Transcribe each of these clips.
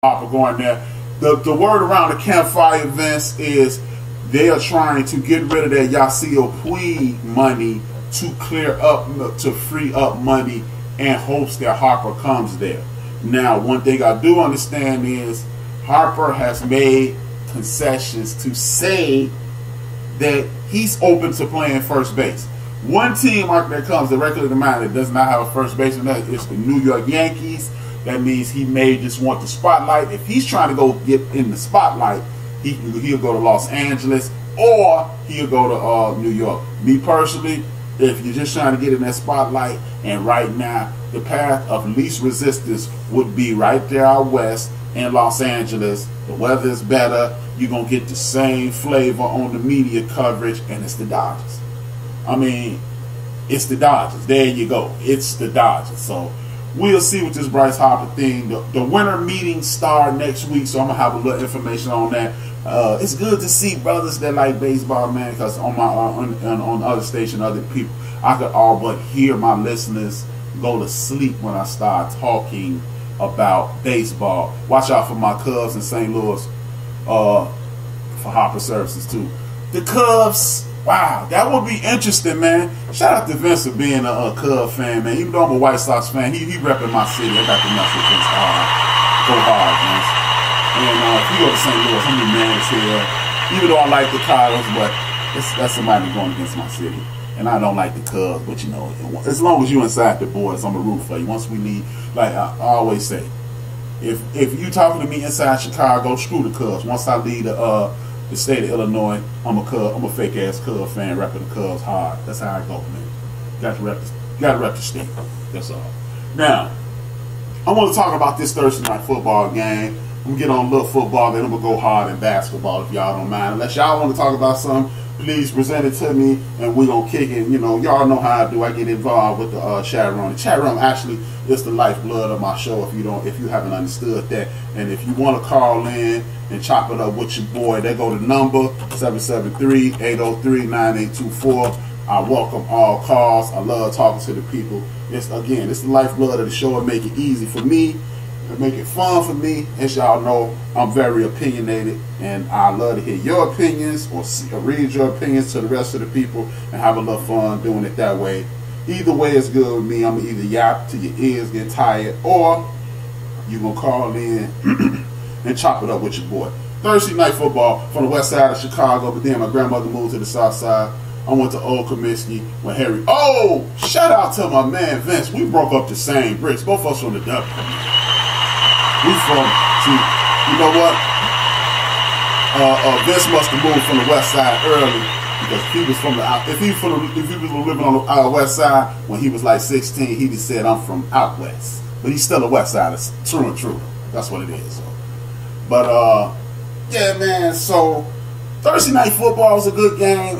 Harper going there. The word around the campfire events is they are trying to get rid of their Yasiel Puig money to clear up, to free up money in hopes that Harper comes there. Now, one thing I do understand is Harper has made concessions to say that he's open to playing first base. One team that comes directly to mind that does not have a first baseman, that is the New York Yankees. That means he may just want the spotlight. If he's trying to go get in the spotlight, he'll go to Los Angeles or he'll go to New York. Me personally, if you're just trying to get in that spotlight, and right now the path of least resistance would be right there out west in Los Angeles. The weather is better. You're going to get the same flavor on the media coverage, and it's the Dodgers. I mean, it's the Dodgers. There you go. It's the Dodgers. So we'll see with this Bryce Harper thing. The winter meetings start next week, so I'm going to have a little information on that. It's good to see brothers that like baseball, man, because on my on other station, other people, I could all but hear my listeners go to sleep when I start talking about baseball. Watch out for my Cubs in St. Louis for Harper Services, too. The Cubs, wow, that would be interesting, man. Shout out to Vince for being a Cub fan, man. Even though I'm a White Sox fan, he repping my city. I got the message. Go hard, man. And if you go to St. Louis, I'm the man is here. Even though I like the Cardinals, but that's somebody going against my city. And I don't like the Cubs, but you know, as long as you inside the boys, I'm a root for you. Once we leave, like I always say, if you talking to me inside Chicago, screw the Cubs. Once I leave the state of Illinois, I'm a fake ass Cubs fan, repping the Cubs hard. That's how I go, man. Got to rep the state. That's all. Now, I want to talk about this Thursday night football game. I'm going to get on a little football, then I'm going to go hard in basketball if y'all don't mind. Unless y'all want to talk about something, please present it to me, and we're going to kick it. You know, y'all know how I do. I get involved with the Chatroom. The Chatroom actually is the lifeblood of my show, if you haven't understood that. And if you want to call in and chop it up with your boy, they go to number 773-803-9824. I welcome all calls. I love talking to the people. It's the lifeblood of the show. It make it easy for me. Make it fun for me. As y'all know, I'm very opinionated, and I love to hear your opinions or read your opinions to the rest of the people and have a little fun doing it that way. Either way is good with me. I'm either yap till your ears get tired, or you gonna call in and chop it up with your boy. Thursday night football from the west side of Chicago, but then my grandmother moved to the south side. I went to Old Comiskey when Harry. Oh, shout out to my man Vince. We broke up the same bricks. Both of us from the W. We from, see, you know what? Vince must have moved from the west side early, because he was from the if he was living on the west side when he was like 16, he just said I'm from out west, but he's still a west sider, true and true. That's what it is. So. But yeah, man. So Thursday night football was a good game.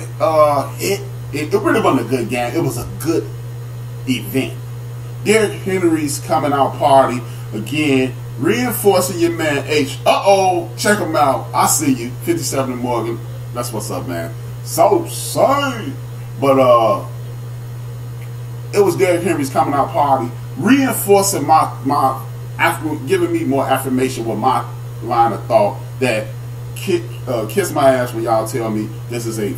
It really wasn't a good game. It was a good event. Derrick Henry's coming out party again. Reinforcing your man H. Check him out. I see you. 57 and Morgan. That's what's up, man. So sorry. But it was Derrick Henry's coming out party. Reinforcing giving me more affirmation with my line of thought that kiss my ass when y'all tell me this is a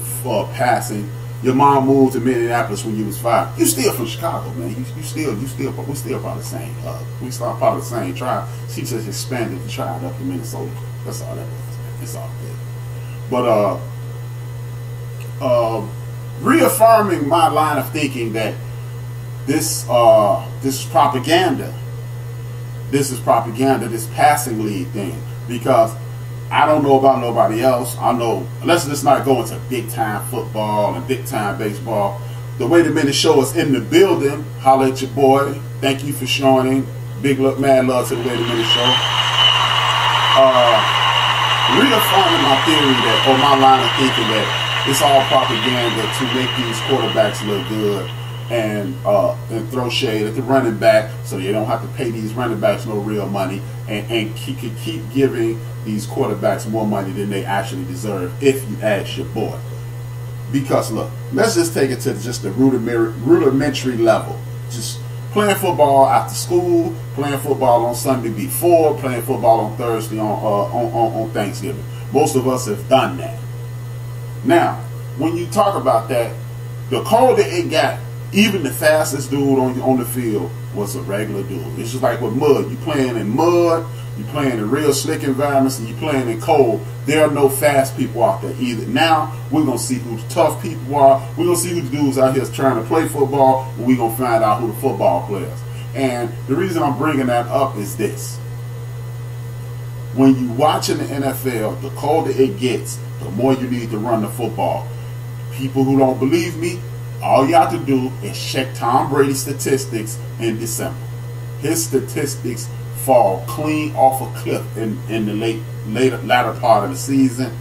passing. Your mom moved to Minneapolis when you was 5. You still from Chicago, we still part of the same. We still part of the same tribe. She just expanded the tribe up to Minnesota. That's all that was. It's all good. But reaffirming my line of thinking that this is propaganda. This is propaganda. This passing lead thing, because I don't know about nobody else. I know, let's just not go into big time football and big time baseball. The way the minute show is in the building, holla at your boy. Thank you for joining. Big mad love to the way the minute show. Reaffirming my theory that, or my line of thinking that it's all propaganda to make these quarterbacks look good and throw shade at the running back, so you don't have to pay these running backs no real money, and keep giving these quarterbacks more money than they actually deserve, if you ask your boy. Because look, let's just take it to just the rudimentary level. Just Playing football after school, playing football on Sunday before, playing football on Thursday on Thanksgiving. Most of us have done that. Now, when you talk about that, the colder it got, even the fastest dude on the field was a regular dude. It's just like with mud. You playing in mud, you playing in real slick environments, and you playing in cold. There are no fast people out there either. Now, we're going to see who the tough people are. We're going to see who the dudes out here is trying to play football, and we're going to find out who the football players. And the reason I'm bringing that up is this. When you watching the NFL, the colder it gets, the more you need to run the football. People who don't believe me, all you have to do is check Tom Brady's statistics in December. His statistics fall clean off a cliff in the latter part of the season.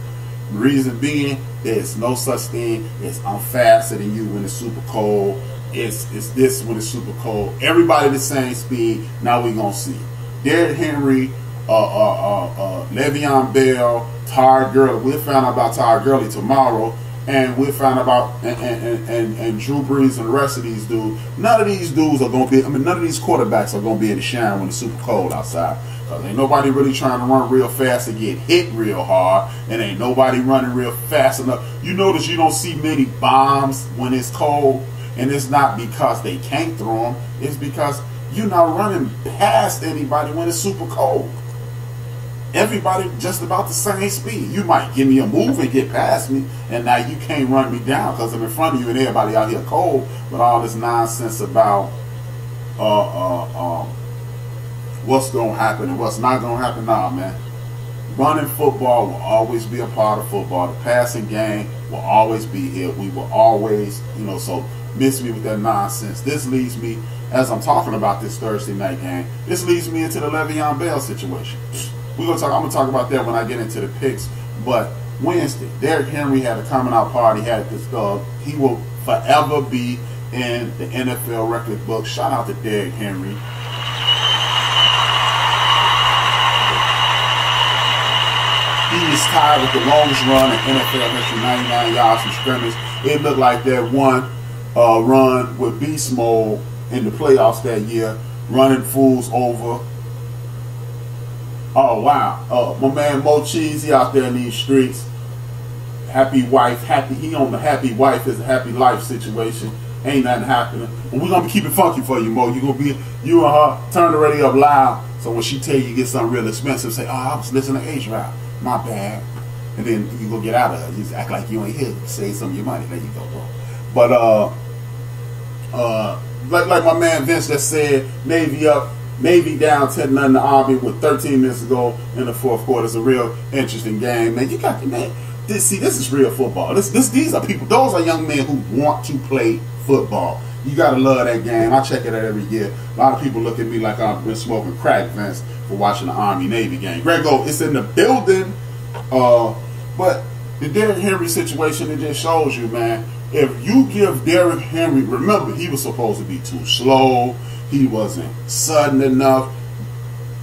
The reason being, there's no such thing as I'm faster than you when it's super cold. It's this when it's super cold. Everybody the same speed. Now we're gonna see Derrick Henry, Le'Veon Bell, Todd Gurley. We'll find out about Todd Gurley tomorrow. And we'll find about and Drew Brees and the rest of these dudes. None of these dudes are gonna be. I mean, none of these quarterbacks are gonna be in the shine when it's super cold outside. Cause ain't nobody really trying to run real fast to get hit real hard, and ain't nobody running real fast enough. You notice you don't see many bombs when it's cold, and it's not because they can't throw them. It's because you're not running past anybody when it's super cold. Everybody just about the same speed. You might give me a move and get past me, and now you can't run me down because I'm in front of you and everybody out here cold. But all this nonsense about what's going to happen and what's not going to happen, nah, man. Running football will always be a part of football. The passing game will always be here. We will always, so miss me with that nonsense. This leads me, as I'm talking about this Thursday night game, this leads me into the Le'Veon Bell situation. I'm gonna talk about that when I get into the picks. But Wednesday, Derrick Henry had a coming out party. Had this. He will forever be in the NFL record book. Shout out to Derrick Henry. He is tied with the longest run in NFL history, 99 yards from scrimmage. It looked like that one run with Beast Mode in the playoffs that year, running fools over. Oh, wow. My man Mo Cheese, he out there in these streets. Happy wife, he on the happy wife is a happy life situation. Ain't nothing happening. But we're going to be keeping funky for you, Mo. You and her, turn the radio up loud. So when she tell you get something real expensive, say, I was listening to H-Rap. My bad. And then you go get out of it. You just act like you ain't here. Save some of your money. There you go, bro. But, like my man Vince just said, Navy down 10-0 the Army with 13 minutes to go in the fourth quarter. It's a real interesting game, man. You got man. This is real football. These are people. Those are young men who want to play football. You gotta love that game. I check it out every year. A lot of people look at me like I've been smoking crack, Vince, for watching the Army-Navy game. Grego, it's in the building. But the Derrick Henry situation, it just shows you, man. If you give Derrick Henry, remember he was supposed to be too slow. He wasn't sudden enough.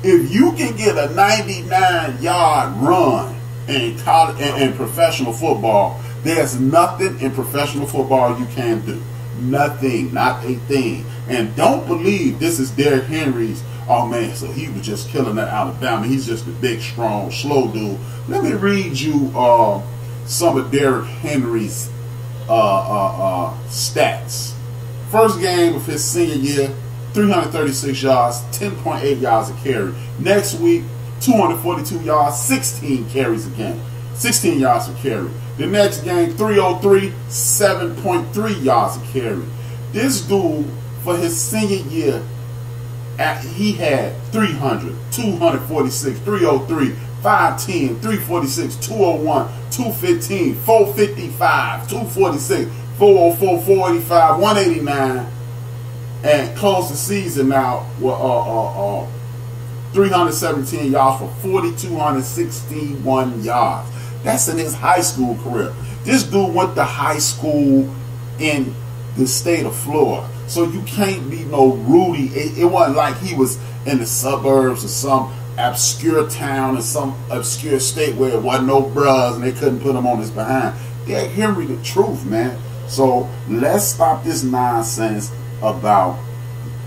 If you can get a 99-yard run in college and professional football, there's nothing in professional football you can't do. Nothing, not a thing. And don't believe this is Derrick Henry's, oh man, so he was just killing at Alabama. He's just a big, strong, slow dude. Let me read you some of Derrick Henry's stats. First game of his senior year, 336 yards, 10.8 yards a carry. Next week, 242 yards, 16 carries a game. 16 yards a carry. The next game, 303, 7.3 yards a carry. This dude, for his senior year, he had 300, 246, 303, 510, 346, 201, 215, 455, 246, 404, 485, 189, and closed the season now with 317 yards for 4,261 yards. That's in his high school career. This dude went to high school in the state of Florida. So you can't be no Rudy. It wasn't like he was in the suburbs or some obscure town in some obscure state where it wasn't no bros and they couldn't put him on his behind. Derrick Henry, the truth, man. So let's stop this nonsense about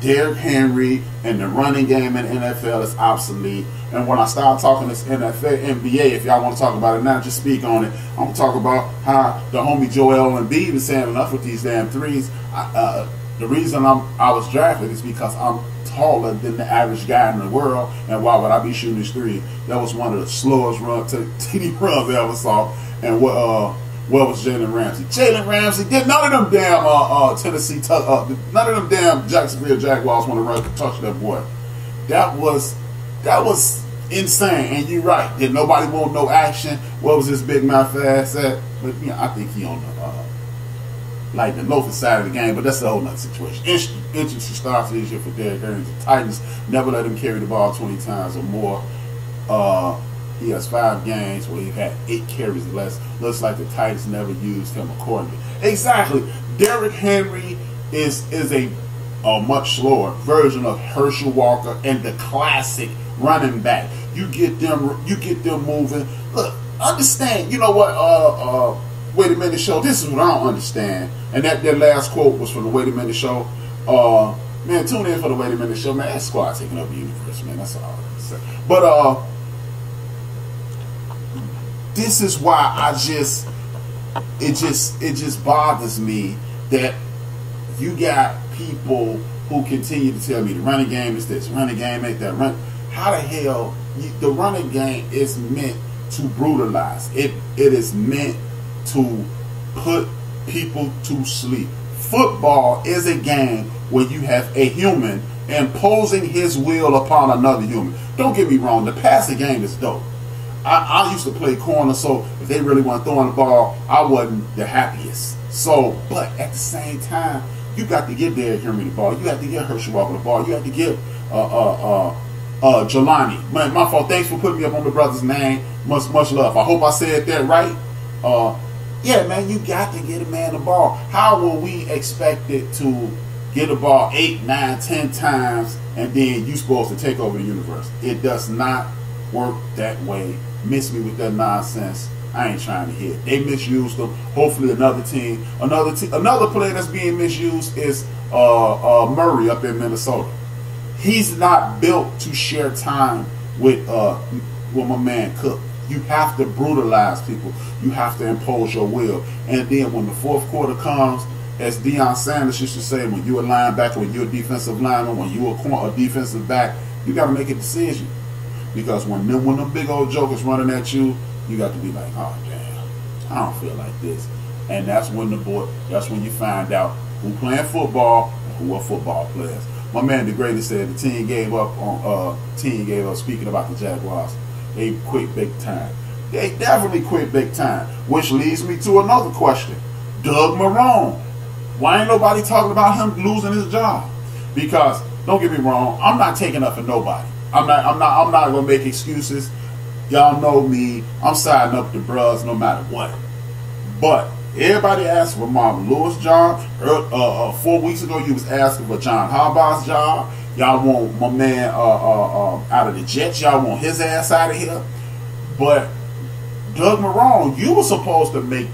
Derrick Henry and the running game in the NFL is obsolete. And when I start talking this NFL, NBA, if y'all want to talk about it now, just speak on it. I'm going to talk about how the homie Joel Embiid is saying enough with these damn threes. The reason I was drafted is because I'm taller than the average guy in the world, and why would I be shooting this three? That was one of the slowest TD runs I ever saw. And what was Jalen Ramsey? Jalen Ramsey did none of them damn none of them damn Jacksonville Jaguars want to run touch that boy. That was insane. And you're right. Did nobody want no action? What was this big mouth ass at? But I think he on the loafing side of the game, but that's a whole nother situation. Interesting start to this year for Derrick Henry. The Titans never let him carry the ball 20 times or more. He has 5 games where he had 8 carries or less. Looks like the Titans never used him accordingly. Exactly. Derrick Henry is a much slower version of Herschel Walker and the classic running back. You get them moving. Look, understand. You know what? Wait a Minute Show. This is what I don't understand. And that last quote was from the Wait a Minute Show. Man, tune in for the Wait a Minute Show, man. That squad taking over the universe, man. That's all I have to say. But this is why it just bothers me that you got people who continue to tell me the running game is this, running game ain't that. How the hell the running game is meant to brutalize? It is meant to put people to sleep. Football is a game where you have a human imposing his will upon another human. Don't get me wrong, the passing game is dope. I used to play corner, so if they really weren't throwing the ball, I wasn't the happiest. So, but at the same time, you got to get Derrick Henry the ball. You have to get Herschel Walker the ball. You have to get Jelani. Man, my fault. Thanks for putting me up on the brother's name. Much love. I hope I said that right. Yeah, man, you got to get a man the ball. How will we expect it to get a ball 8, 9, 10 times and then you supposed to take over the universe? It does not work that way. Miss me with that nonsense. I ain't trying to hear it. They misused them. Hopefully another player that's being misused is Murray up in Minnesota. He's not built to share time with my man Cook. You have to brutalize people. You have to impose your will. And then when the fourth quarter comes, as Deion Sanders used to say, when you're a linebacker, when you're a defensive lineman, when you're a defensive back, you got to make a decision. Because when them big old jokers running at you, you got to be like, oh damn, I don't feel like this. And that's when you find out who playing football and who are football players. My man the greatest said the team gave up speaking about the Jaguars. They quit big time. They definitely quit big time. Which leads me to another question. Doug Marrone. Why ain't nobody talking about him losing his job? Because don't get me wrong, I'm not taking up for nobody. I'm not gonna make excuses. Y'all know me. I'm siding up the bros no matter what. But everybody asked for Marvin Lewis' job. 4 weeks ago, you was asking for John Harbaugh's job. Y'all want my man out of the Jets. Y'all want his ass out of here. But Doug Marrone, you were supposed to be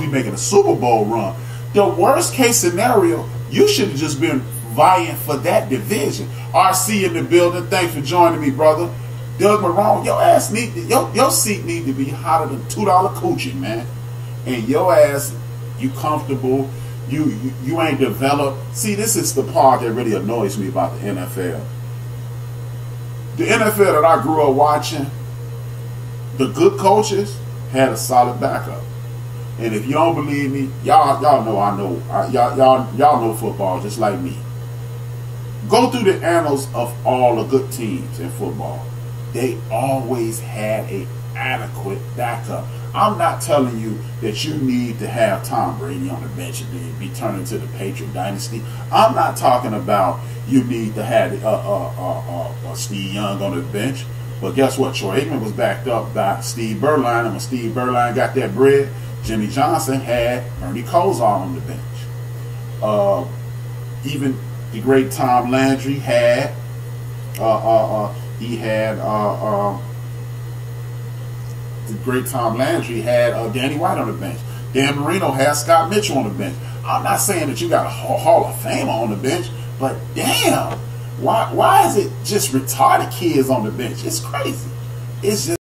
making a Super Bowl run. The worst case scenario, you should have just been vying for that division. RC in the building. Thanks for joining me, brother. Doug Marrone, your seat need to be hotter than $2 coochie, man. And your ass, you comfortable. You ain't developed. See, this is the part that really annoys me about the NFL. The NFL that I grew up watching, the good coaches had a solid backup. And if you don't believe me, y'all know football just like me. Go through the annals of all the good teams in football. They always had an adequate backup. I'm not telling you that you need to have Tom Brady on the bench and then be turned into the Patriot dynasty. I'm not talking about you need to have Steve Young on the bench. But guess what? Troy Aikman was backed up by Steve Berline, and when Steve Berline got that bread, Jimmy Johnson had Ernie Kosar on the bench. Even the great Tom Landry had Danny White on the bench. Dan Marino had Scott Mitchell on the bench. I'm not saying that you got a Hall of Famer on the bench, But damn, why is it just retarded kids on the bench? It's crazy. It's just